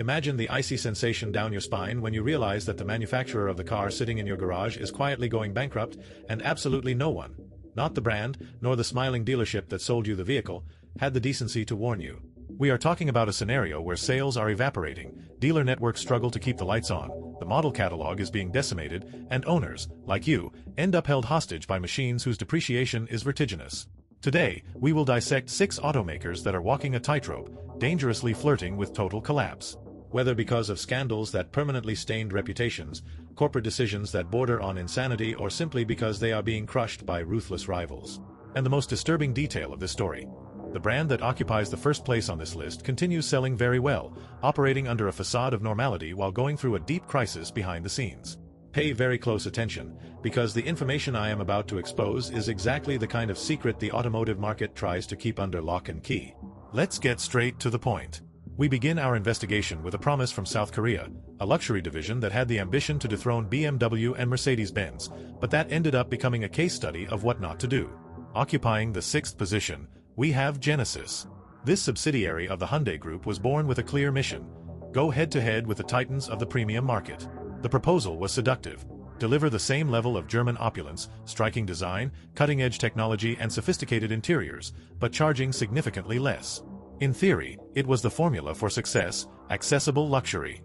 Imagine the icy sensation down your spine when you realize that the manufacturer of the car sitting in your garage is quietly going bankrupt, and absolutely no one, not the brand, nor the smiling dealership that sold you the vehicle, had the decency to warn you. We are talking about a scenario where sales are evaporating, dealer networks struggle to keep the lights on, the model catalog is being decimated, and owners, like you, end up held hostage by machines whose depreciation is vertiginous. Today, we will dissect 6 automakers that are walking a tightrope, dangerously flirting with total collapse. Whether because of scandals that permanently stained reputations, corporate decisions that border on insanity, or simply because they are being crushed by ruthless rivals. And the most disturbing detail of this story: the brand that occupies the first place on this list continues selling very well, operating under a facade of normality while going through a deep crisis behind the scenes. Pay very close attention, because the information I am about to expose is exactly the kind of secret the automotive market tries to keep under lock and key. Let's get straight to the point. We begin our investigation with a promise from South Korea, a luxury division that had the ambition to dethrone BMW and Mercedes-Benz, but that ended up becoming a case study of what not to do. Occupying the 6th position, we have Genesis. This subsidiary of the Hyundai Group was born with a clear mission: go head-to-head with the titans of the premium market. The proposal was seductive: deliver the same level of German opulence, striking design, cutting-edge technology, and sophisticated interiors, but charging significantly less. In theory, it was the formula for success: accessible luxury.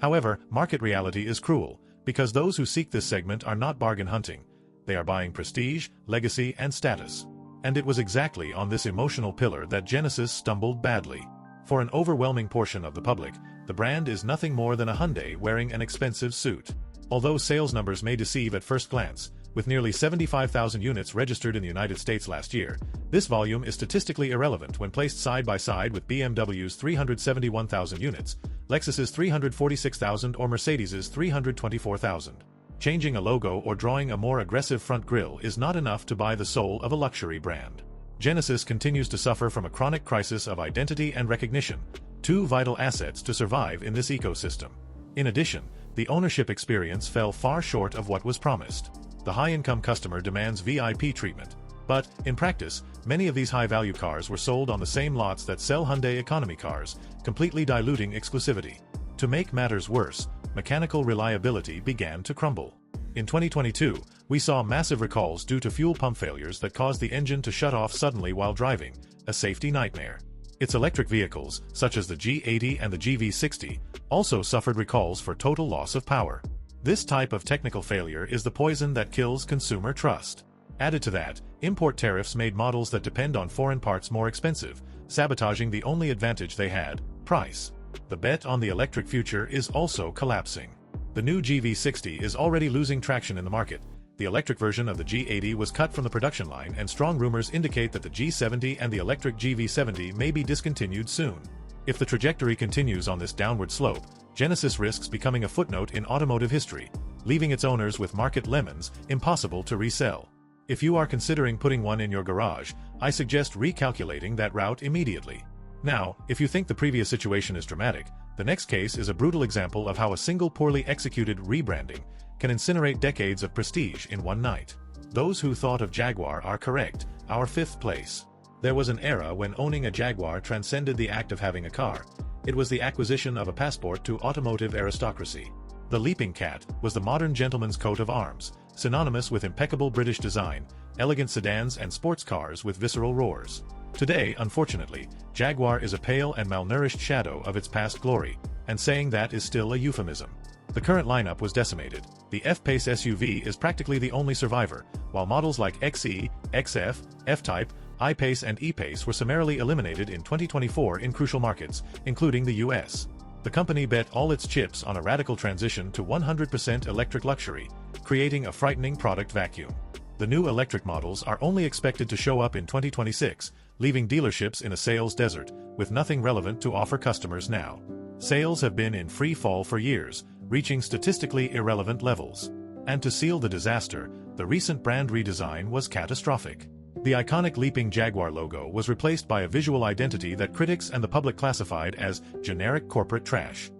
However, market reality is cruel, because those who seek this segment are not bargain hunting. They are buying prestige, legacy, and status. And it was exactly on this emotional pillar that Genesis stumbled badly. For an overwhelming portion of the public, the brand is nothing more than a Hyundai wearing an expensive suit. Although sales numbers may deceive at first glance, with nearly 75,000 units registered in the United States last year, this volume is statistically irrelevant when placed side by side with BMW's 371,000 units, Lexus's 346,000, or Mercedes's 324,000. Changing a logo or drawing a more aggressive front grille is not enough to buy the soul of a luxury brand. Genesis continues to suffer from a chronic crisis of identity and recognition, 2 vital assets to survive in this ecosystem. In addition, the ownership experience fell far short of what was promised. The high-income customer demands VIP treatment, but, in practice, many of these high-value cars were sold on the same lots that sell Hyundai economy cars, completely diluting exclusivity. To make matters worse, mechanical reliability began to crumble. In 2022, we saw massive recalls due to fuel pump failures that caused the engine to shut off suddenly while driving, a safety nightmare. Its electric vehicles, such as the G80 and the GV60, also suffered recalls for total loss of power. This type of technical failure is the poison that kills consumer trust. Added to that, import tariffs made models that depend on foreign parts more expensive, sabotaging the only advantage they had: price. The bet on the electric future is also collapsing. The new GV60 is already losing traction in the market. The electric version of the G80 was cut from the production line, and strong rumors indicate that the G70 and the electric GV70 may be discontinued soon. If the trajectory continues on this downward slope, Genesis risks becoming a footnote in automotive history, leaving its owners with market lemons, impossible to resell. If you are considering putting one in your garage, I suggest recalculating that route immediately. Now, if you think the previous situation is dramatic, the next case is a brutal example of how a single poorly executed rebranding can incinerate decades of prestige in one night. Those who thought of Jaguar are correct: our 5th place. There was an era when owning a Jaguar transcended the act of having a car. It was the acquisition of a passport to automotive aristocracy. The Leaping Cat was the modern gentleman's coat of arms, synonymous with impeccable British design, elegant sedans, and sports cars with visceral roars. Today, unfortunately, Jaguar is a pale and malnourished shadow of its past glory, and saying that is still a euphemism. The current lineup was decimated. The F-Pace SUV is practically the only survivor, while models like XE, XF, F-Type, I-Pace, and E-Pace were summarily eliminated in 2024 in crucial markets, including the US. The company bet all its chips on a radical transition to 100% electric luxury, creating a frightening product vacuum. The new electric models are only expected to show up in 2026, leaving dealerships in a sales desert, with nothing relevant to offer customers now. Sales have been in free fall for years, reaching statistically irrelevant levels. And to seal the disaster, the recent brand redesign was catastrophic. The iconic leaping Jaguar logo was replaced by a visual identity that critics and the public classified as generic corporate trash.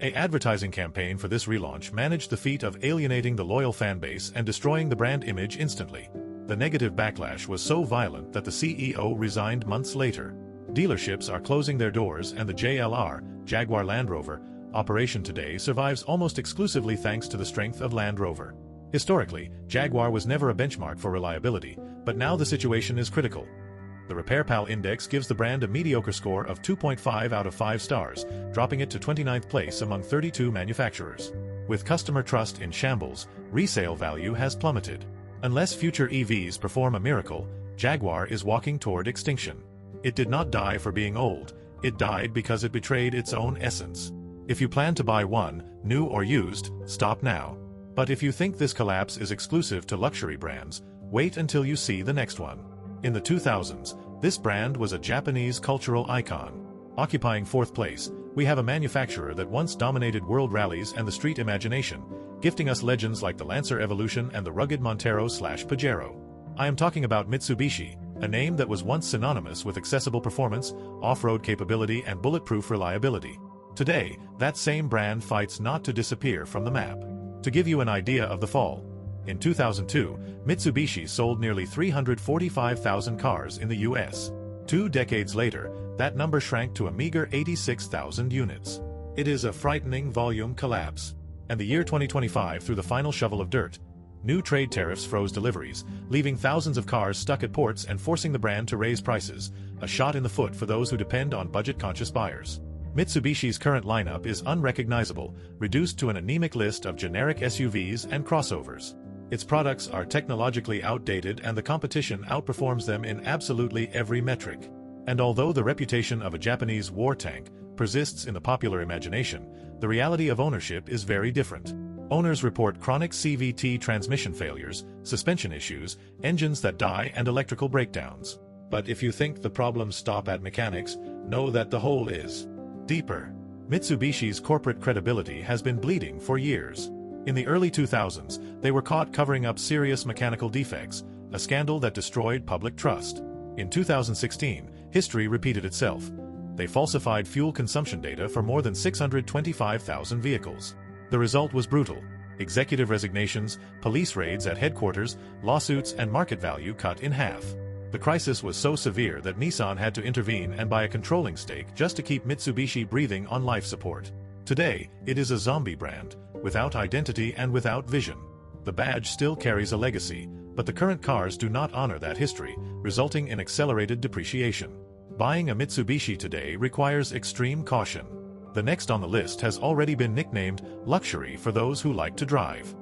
An advertising campaign for this relaunch managed the feat of alienating the loyal fan base and destroying the brand image instantly. The negative backlash was so violent that the CEO resigned months later. Dealerships are closing their doors, and the JLR, Jaguar Land Rover, operation today survives almost exclusively thanks to the strength of Land Rover. Historically, Jaguar was never a benchmark for reliability, but now the situation is critical. The RepairPal index gives the brand a mediocre score of 2.5 out of 5 stars, dropping it to 29th place among 32 manufacturers. With customer trust in shambles, resale value has plummeted. Unless future EVs perform a miracle, Jaguar is walking toward extinction. It did not die for being old, it died because it betrayed its own essence. If you plan to buy one, new or used, stop now. But if you think this collapse is exclusive to luxury brands, wait until you see the next one. In the 2000s, this brand was a Japanese cultural icon. Occupying 4th place, we have a manufacturer that once dominated world rallies and the street imagination, gifting us legends like the Lancer Evolution and the rugged Montero/Pajero. I am talking about Mitsubishi, a name that was once synonymous with accessible performance, off-road capability, and bulletproof reliability. Today, that same brand fights not to disappear from the map. To give you an idea of the fall, in 2002, Mitsubishi sold nearly 345,000 cars in the US. 2 decades later, that number shrank to a meager 86,000 units. It is a frightening volume collapse. And the year 2025 threw the final shovel of dirt. New trade tariffs froze deliveries, leaving thousands of cars stuck at ports and forcing the brand to raise prices, a shot in the foot for those who depend on budget-conscious buyers. Mitsubishi's current lineup is unrecognizable, reduced to an anemic list of generic SUVs and crossovers. Its products are technologically outdated and the competition outperforms them in absolutely every metric. And although the reputation of a Japanese war tank persists in the popular imagination, the reality of ownership is very different. Owners report chronic CVT transmission failures, suspension issues, engines that die, and electrical breakdowns. But if you think the problems stop at mechanics, know that the hole is deeper. Mitsubishi's corporate credibility has been bleeding for years. In the early 2000s, they were caught covering up serious mechanical defects, a scandal that destroyed public trust. In 2016, history repeated itself. They falsified fuel consumption data for more than 625,000 vehicles. The result was brutal. Executive resignations, police raids at headquarters, lawsuits, and market value cut in half. The crisis was so severe that Nissan had to intervene and buy a controlling stake just to keep Mitsubishi breathing on life support. Today, it is a zombie brand, without identity and without vision. The badge still carries a legacy, but the current cars do not honor that history, resulting in accelerated depreciation. Buying a Mitsubishi today requires extreme caution. The next on the list has already been nicknamed luxury for those who like to drive.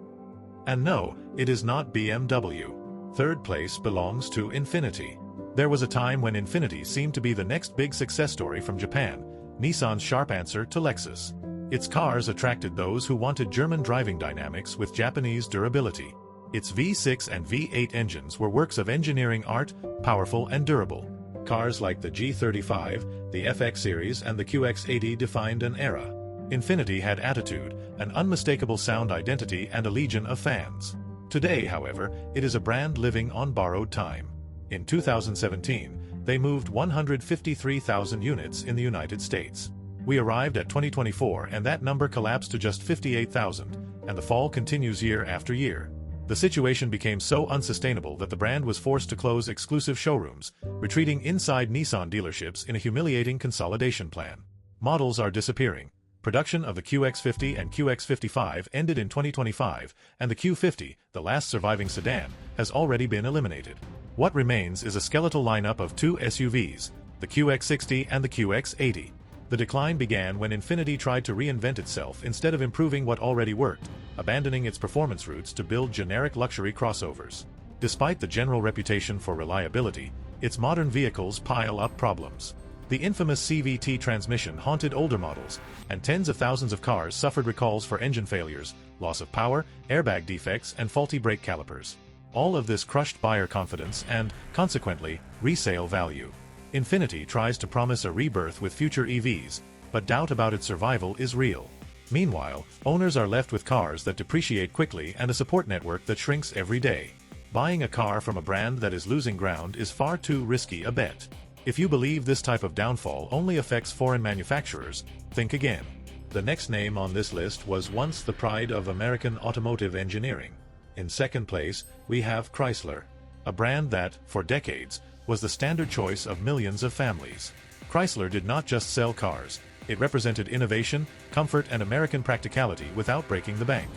And no, it is not BMW. 3rd place belongs to Infiniti. There was a time when Infiniti seemed to be the next big success story from Japan, Nissan's sharp answer to Lexus. Its cars attracted those who wanted German driving dynamics with Japanese durability. Its V6 and V8 engines were works of engineering art, powerful and durable. Cars like the G35, the FX series, and the QX80 defined an era. Infiniti had attitude, an unmistakable sound identity, and a legion of fans. Today, however, it is a brand living on borrowed time. In 2017, they moved 153,000 units in the United States. We arrived at 2024 and that number collapsed to just 58,000, and the fall continues year after year. The situation became so unsustainable that the brand was forced to close exclusive showrooms, retreating inside Nissan dealerships in a humiliating consolidation plan. Models are disappearing. Production of the QX50 and QX55 ended in 2025, and the Q50, the last surviving sedan, has already been eliminated. What remains is a skeletal lineup of 2 SUVs, the QX60 and the QX80. The decline began when Infiniti tried to reinvent itself instead of improving what already worked, abandoning its performance roots to build generic luxury crossovers. Despite the general reputation for reliability, its modern vehicles pile up problems. The infamous CVT transmission haunted older models, and tens of thousands of cars suffered recalls for engine failures, loss of power, airbag defects, and faulty brake calipers. All of this crushed buyer confidence and, consequently, resale value. Infiniti tries to promise a rebirth with future EVs, but doubt about its survival is real. Meanwhile, owners are left with cars that depreciate quickly and a support network that shrinks every day. Buying a car from a brand that is losing ground is far too risky a bet. If you believe this type of downfall only affects foreign manufacturers, think again. The next name on this list was once the pride of American automotive engineering. In 2nd place, we have Chrysler, a brand that, for decades, was the standard choice of millions of families. Chrysler did not just sell cars. It represented innovation, comfort, and American practicality without breaking the bank.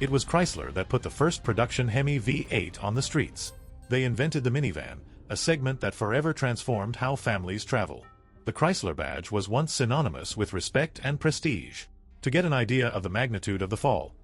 It was Chrysler that put the first production Hemi V8 on the streets. They invented the minivan, a segment that forever transformed how families travel. The Chrysler badge was once synonymous with respect and prestige. To get an idea of the magnitude of the fall,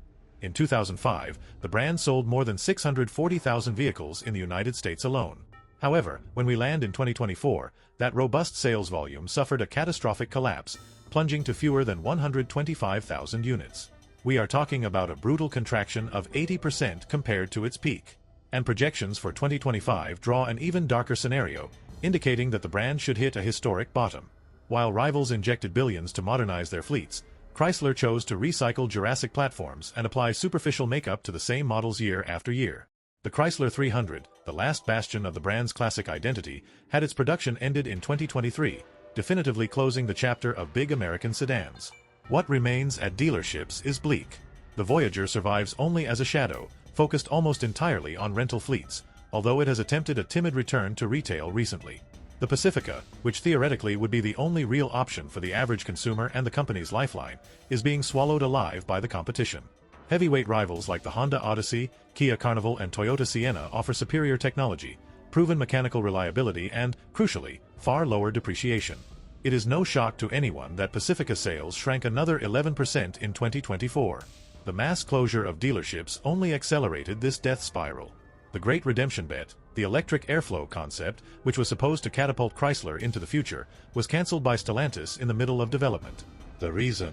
in 2005, the brand sold more than 640,000 vehicles in the United States alone. However, when we land in 2024, that robust sales volume suffered a catastrophic collapse, plunging to fewer than 125,000 units. We are talking about a brutal contraction of 80% compared to its peak. And projections for 2025 draw an even darker scenario, indicating that the brand should hit a historic bottom. While rivals injected billions to modernize their fleets, Chrysler chose to recycle Jurassic platforms and apply superficial makeup to the same models year after year. The Chrysler 300, the last bastion of the brand's classic identity, had its production ended in 2023, definitively closing the chapter of big American sedans. What remains at dealerships is bleak. The Voyager survives only as a shadow, focused almost entirely on rental fleets, although it has attempted a timid return to retail recently. The Pacifica, which theoretically would be the only real option for the average consumer and the company's lifeline, is being swallowed alive by the competition. Heavyweight rivals like the Honda Odyssey, Kia Carnival, and Toyota Sienna offer superior technology, proven mechanical reliability, and, crucially, far lower depreciation. It is no shock to anyone that Pacifica sales shrank another 11% in 2024. The mass closure of dealerships only accelerated this death spiral. The Great Redemption Bet, the electric airflow concept, which was supposed to catapult Chrysler into the future, was cancelled by Stellantis in the middle of development. The reason?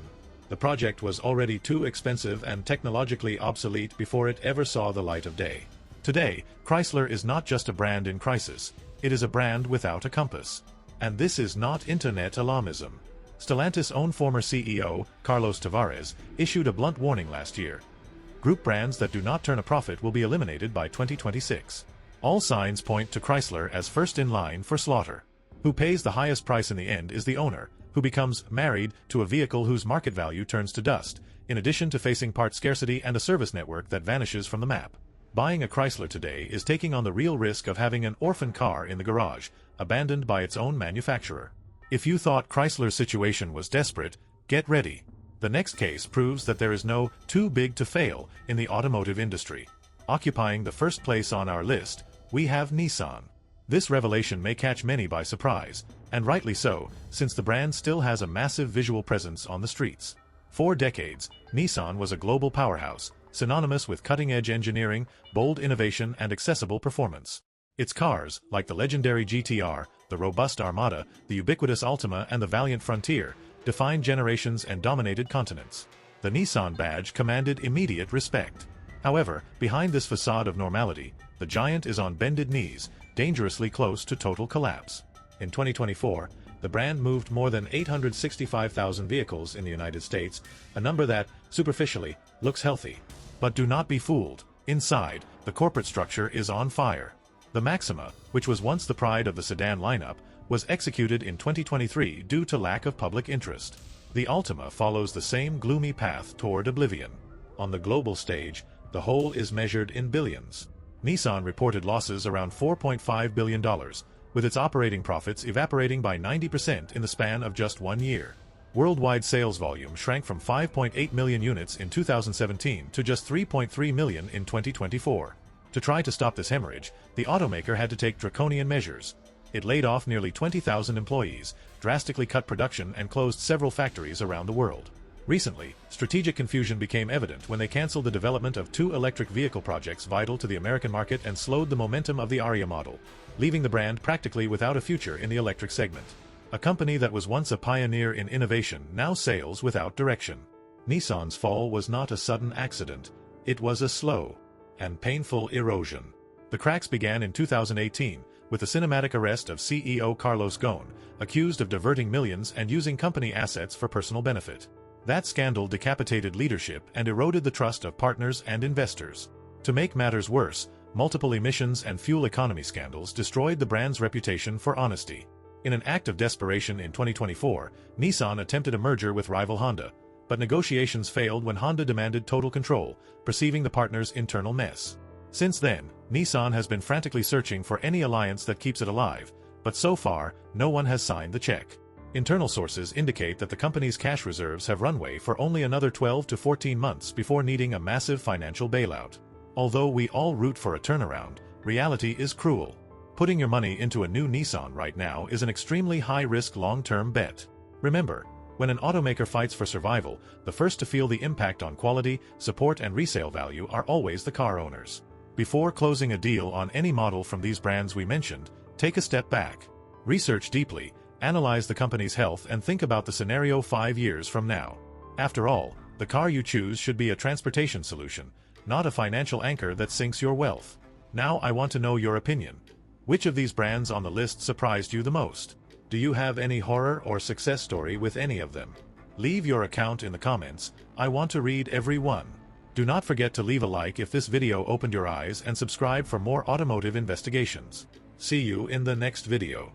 The project was already too expensive and technologically obsolete before it ever saw the light of day. Today, Chrysler is not just a brand in crisis, it is a brand without a compass. And this is not internet alarmism. Stellantis' own former CEO, Carlos Tavares, issued a blunt warning last year. Group brands that do not turn a profit will be eliminated by 2026. All signs point to Chrysler as first in line for slaughter. Who pays the highest price in the end is the owner, who becomes married to a vehicle whose market value turns to dust, in addition to facing part scarcity and a service network that vanishes from the map. Buying a Chrysler today is taking on the real risk of having an orphan car in the garage, abandoned by its own manufacturer. If you thought Chrysler's situation was desperate, get ready. The next case proves that there is no too big to fail in the automotive industry. Occupying the first place on our list, we have Nissan. This revelation may catch many by surprise, and rightly so, since the brand still has a massive visual presence on the streets. For decades, Nissan was a global powerhouse, synonymous with cutting-edge engineering, bold innovation, and accessible performance. Its cars, like the legendary GTR, the robust Armada, the ubiquitous Altima, and the valiant Frontier, defined generations and dominated continents. The Nissan badge commanded immediate respect. However, behind this facade of normality, the giant is on bended knees, dangerously close to total collapse. In 2024, the brand moved more than 865,000 vehicles in the United States, a number that, superficially, looks healthy. But do not be fooled. Inside, the corporate structure is on fire. The Maxima, which was once the pride of the sedan lineup, was executed in 2023 due to lack of public interest. The Altima follows the same gloomy path toward oblivion. On the global stage, the whole is measured in billions. Nissan reported losses around $4.5 billion, with its operating profits evaporating by 90% in the span of just 1 year. Worldwide sales volume shrank from 5.8 million units in 2017 to just 3.3 million in 2024. To try to stop this hemorrhage, the automaker had to take draconian measures. It laid off nearly 20,000 employees, drastically cut production, and closed several factories around the world. Recently, strategic confusion became evident when they canceled the development of 2 electric vehicle projects vital to the American market and slowed the momentum of the Ariya model, leaving the brand practically without a future in the electric segment. A company that was once a pioneer in innovation now sails without direction. Nissan's fall was not a sudden accident. It was a slow and painful erosion. The cracks began in 2018, with the cinematic arrest of CEO Carlos Ghosn, accused of diverting millions and using company assets for personal benefit. That scandal decapitated leadership and eroded the trust of partners and investors. To make matters worse, multiple emissions and fuel economy scandals destroyed the brand's reputation for honesty. In an act of desperation in 2024, Nissan attempted a merger with rival Honda, but negotiations failed when Honda demanded total control, perceiving the partner's internal mess. Since then, Nissan has been frantically searching for any alliance that keeps it alive, but so far, no one has signed the check. Internal sources indicate that the company's cash reserves have runway for only another 12 to 14 months before needing a massive financial bailout. Although we all root for a turnaround, reality is cruel. Putting your money into a new Nissan right now is an extremely high-risk long-term bet. Remember, when an automaker fights for survival, the first to feel the impact on quality, support and resale value are always the car owners. Before closing a deal on any model from these brands we mentioned, take a step back. Research deeply, analyze the company's health and think about the scenario 5 years from now. After all, the car you choose should be a transportation solution, not a financial anchor that sinks your wealth. Now I want to know your opinion. Which of these brands on the list surprised you the most? Do you have any horror or success story with any of them? Leave your account in the comments. I want to read every one. Do not forget to leave a like if this video opened your eyes and subscribe for more automotive investigations. See you in the next video.